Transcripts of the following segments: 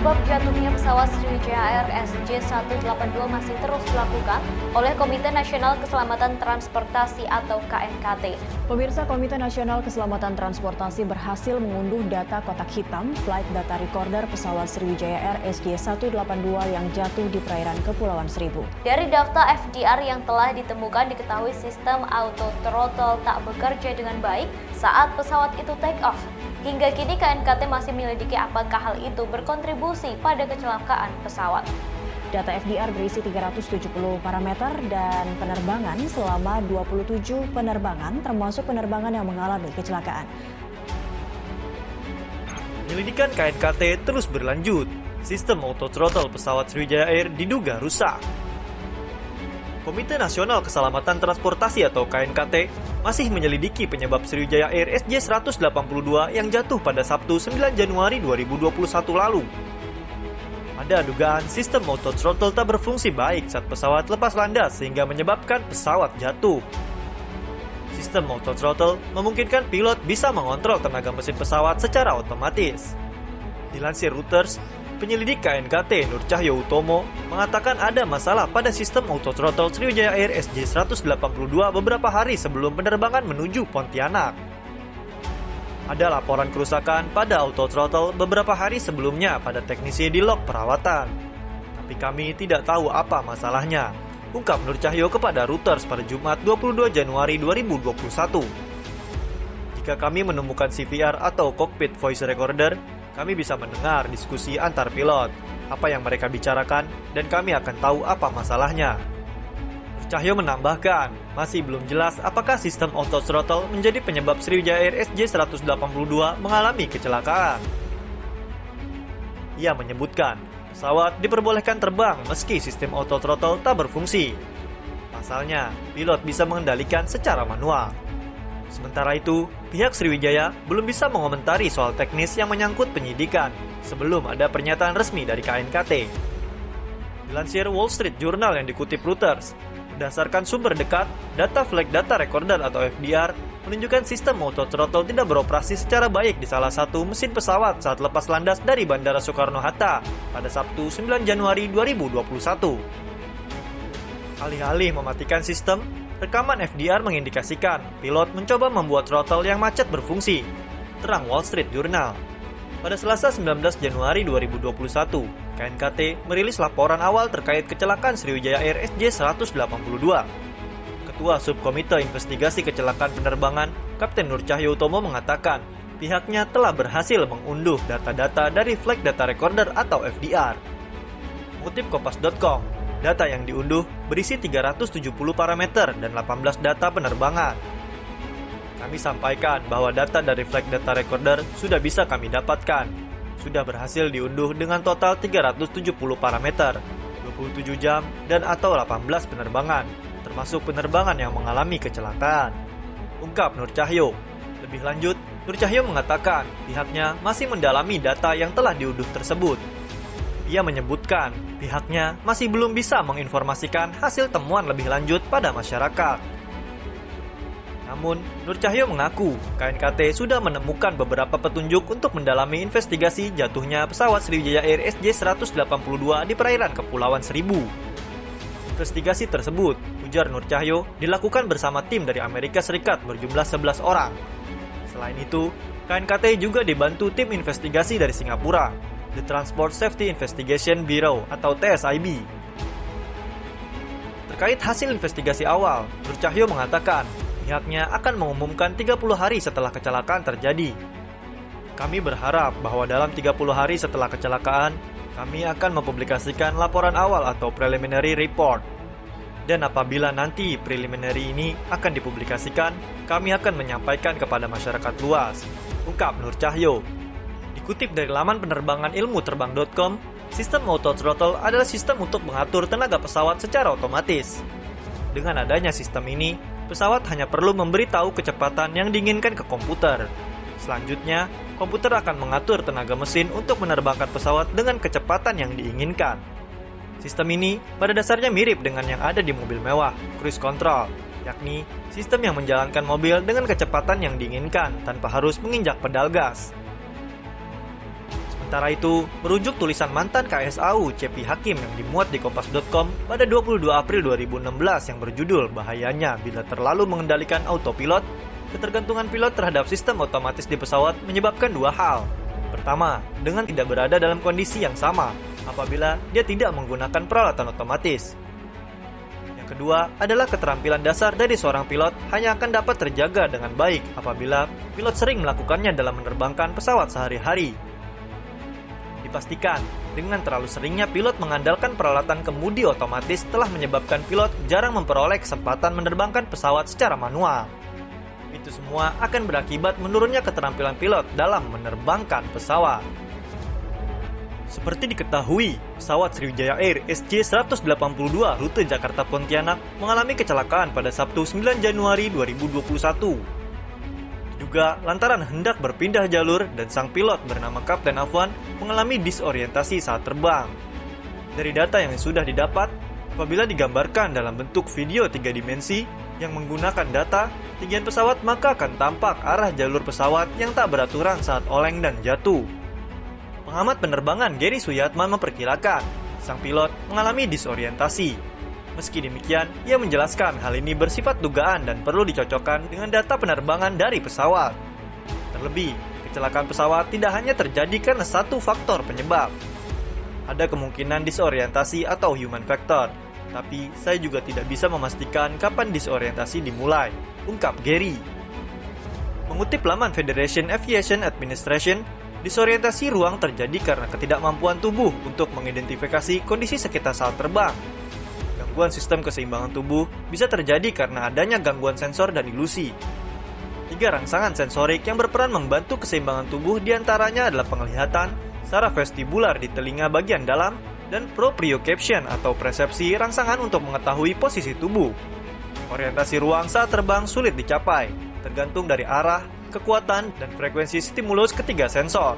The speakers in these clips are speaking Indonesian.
penyebab jatuhnya pesawat Sriwijaya Air SJ182 masih terus dilakukan oleh Komite Nasional Keselamatan Transportasi atau KNKT. Pemirsa, Komite Nasional Keselamatan Transportasi berhasil mengunduh data kotak hitam flight data recorder pesawat Sriwijaya Air SJ182 yang jatuh di perairan Kepulauan Seribu. Dari daftar FDR yang telah ditemukan diketahui sistem auto throttle tak bekerja dengan baik saat pesawat itu take off. Hingga kini KNKT masih menyelidiki apakah hal itu berkontribusi pada kecelakaan pesawat. Data FDR berisi 370 parameter dan penerbangan selama 27 penerbangan, termasuk penerbangan yang mengalami kecelakaan. Penyelidikan KNKT terus berlanjut. Sistem auto throttle pesawat Sriwijaya Air diduga rusak. Komite Nasional Keselamatan Transportasi atau KNKT masih menyelidiki penyebab Sriwijaya Air SJ182 yang jatuh pada Sabtu 9 Januari 2021 lalu. Ada dugaan sistem auto throttle tak berfungsi baik saat pesawat lepas landas sehingga menyebabkan pesawat jatuh. Sistem auto throttle memungkinkan pilot bisa mengontrol tenaga mesin pesawat secara otomatis. Dilansir Reuters, penyelidik KNKT Nur Cahyo Utomo mengatakan ada masalah pada sistem auto throttle Sriwijaya Air SJ182 beberapa hari sebelum penerbangan menuju Pontianak. Ada laporan kerusakan pada auto throttle beberapa hari sebelumnya pada teknisi di log perawatan. Tapi kami tidak tahu apa masalahnya, ungkap Nur Cahyo kepada Reuters pada Jumat 22 Januari 2021. Jika kami menemukan CVR atau cockpit voice recorder, kami bisa mendengar diskusi antar pilot, apa yang mereka bicarakan, dan kami akan tahu apa masalahnya. Nur Cahyo menambahkan, masih belum jelas apakah sistem auto throttle menjadi penyebab Sriwijaya Air SJ182 mengalami kecelakaan. Ia menyebutkan, pesawat diperbolehkan terbang meski sistem auto throttle tak berfungsi. Pasalnya, pilot bisa mengendalikan secara manual. Sementara itu, pihak Sriwijaya belum bisa mengomentari soal teknis yang menyangkut penyidikan sebelum ada pernyataan resmi dari KNKT. Dilansir Wall Street Journal yang dikutip Reuters, berdasarkan sumber dekat, data flight data recorder atau FDR menunjukkan sistem auto throttle tidak beroperasi secara baik di salah satu mesin pesawat saat lepas landas dari Bandara Soekarno-Hatta pada Sabtu 9 Januari 2021. Alih-alih mematikan sistem, rekaman FDR mengindikasikan pilot mencoba membuat throttle yang macet berfungsi, terang Wall Street Journal. Pada Selasa 19 Januari 2021, KNKT merilis laporan awal terkait kecelakaan Sriwijaya Air SJ182. Ketua Subkomite Investigasi Kecelakaan Penerbangan, Kapten Nur Cahyo Utomo mengatakan, pihaknya telah berhasil mengunduh data-data dari Flight Data Recorder atau FDR. Mengutip Kompas.com, data yang diunduh berisi 370 parameter dan 18 data penerbangan. Kami sampaikan bahwa data dari Flight Data Recorder sudah bisa kami dapatkan. Sudah berhasil diunduh dengan total 370 parameter, 27 jam dan atau 18 penerbangan, termasuk penerbangan yang mengalami kecelakaan, ungkap Nur Cahyo. Lebih lanjut, Nur Cahyo mengatakan pihaknya masih mendalami data yang telah diunduh tersebut. Ia menyebutkan pihaknya masih belum bisa menginformasikan hasil temuan lebih lanjut pada masyarakat. Namun, Nur Cahyo mengaku KNKT sudah menemukan beberapa petunjuk untuk mendalami investigasi jatuhnya pesawat Sriwijaya Air SJ182 di perairan Kepulauan Seribu. Investigasi tersebut, ujar Nur Cahyo, dilakukan bersama tim dari Amerika Serikat berjumlah 11 orang. Selain itu, KNKT juga dibantu tim investigasi dari Singapura, The Transport Safety Investigation Bureau atau TSIB. Terkait hasil investigasi awal, Nur Cahyo mengatakan pihaknya akan mengumumkan 30 hari setelah kecelakaan terjadi. Kami berharap bahwa dalam 30 hari setelah kecelakaan, kami akan mempublikasikan laporan awal atau preliminary report. Dan apabila nanti preliminary ini akan dipublikasikan, kami akan menyampaikan kepada masyarakat luas, ungkap Nur Cahyo. Dikutip dari laman penerbangan ilmuterbang.com, sistem auto throttle adalah sistem untuk mengatur tenaga pesawat secara otomatis. Dengan adanya sistem ini, pesawat hanya perlu memberitahu kecepatan yang diinginkan ke komputer. Selanjutnya, komputer akan mengatur tenaga mesin untuk menerbangkan pesawat dengan kecepatan yang diinginkan. Sistem ini pada dasarnya mirip dengan yang ada di mobil mewah, cruise control, yakni sistem yang menjalankan mobil dengan kecepatan yang diinginkan tanpa harus menginjak pedal gas. Sementara itu, merujuk tulisan mantan KSAU Cepi Hakim yang dimuat di kompas.com pada 22 April 2016 yang berjudul "Bahayanya Bila Terlalu Mengendalikan Autopilot", ketergantungan pilot terhadap sistem otomatis di pesawat menyebabkan dua hal. Pertama, dengan tidak berada dalam kondisi yang sama apabila dia tidak menggunakan peralatan otomatis. Yang kedua adalah keterampilan dasar dari seorang pilot hanya akan dapat terjaga dengan baik apabila pilot sering melakukannya dalam menerbangkan pesawat sehari-hari. Dipastikan, dengan terlalu seringnya pilot mengandalkan peralatan kemudi otomatis telah menyebabkan pilot jarang memperoleh kesempatan menerbangkan pesawat secara manual. Itu semua akan berakibat menurunnya keterampilan pilot dalam menerbangkan pesawat. Seperti diketahui, pesawat Sriwijaya Air SJ182 rute Jakarta-Pontianak mengalami kecelakaan pada Sabtu 9 Januari 2021. Juga lantaran hendak berpindah jalur dan sang pilot bernama Kapten Afwan mengalami disorientasi saat terbang. Dari data yang sudah didapat, apabila digambarkan dalam bentuk video 3 dimensi yang menggunakan data ketinggian pesawat, maka akan tampak arah jalur pesawat yang tak beraturan saat oleng dan jatuh. Pengamat penerbangan Gary Suyatman memperkirakan sang pilot mengalami disorientasi. Meski demikian, ia menjelaskan hal ini bersifat dugaan dan perlu dicocokkan dengan data penerbangan dari pesawat. Terlebih, kecelakaan pesawat tidak hanya terjadi karena satu faktor penyebab. Ada kemungkinan disorientasi atau human factor, tapi saya juga tidak bisa memastikan kapan disorientasi dimulai, ungkap Gary. Mengutip laman Federation Aviation Administration, disorientasi ruang terjadi karena ketidakmampuan tubuh untuk mengidentifikasi kondisi sekitar saat terbang. Gangguan sistem keseimbangan tubuh bisa terjadi karena adanya gangguan sensor dan ilusi. 3 rangsangan sensorik yang berperan membantu keseimbangan tubuh diantaranya adalah penglihatan, saraf vestibular di telinga bagian dalam, dan proprioception atau persepsi rangsangan untuk mengetahui posisi tubuh. Orientasi ruang saat terbang sulit dicapai, tergantung dari arah, kekuatan, dan frekuensi stimulus ketiga sensor.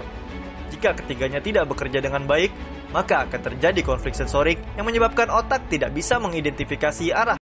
Jika ketiganya tidak bekerja dengan baik, maka akan terjadi konflik sensorik yang menyebabkan otak tidak bisa mengidentifikasi arah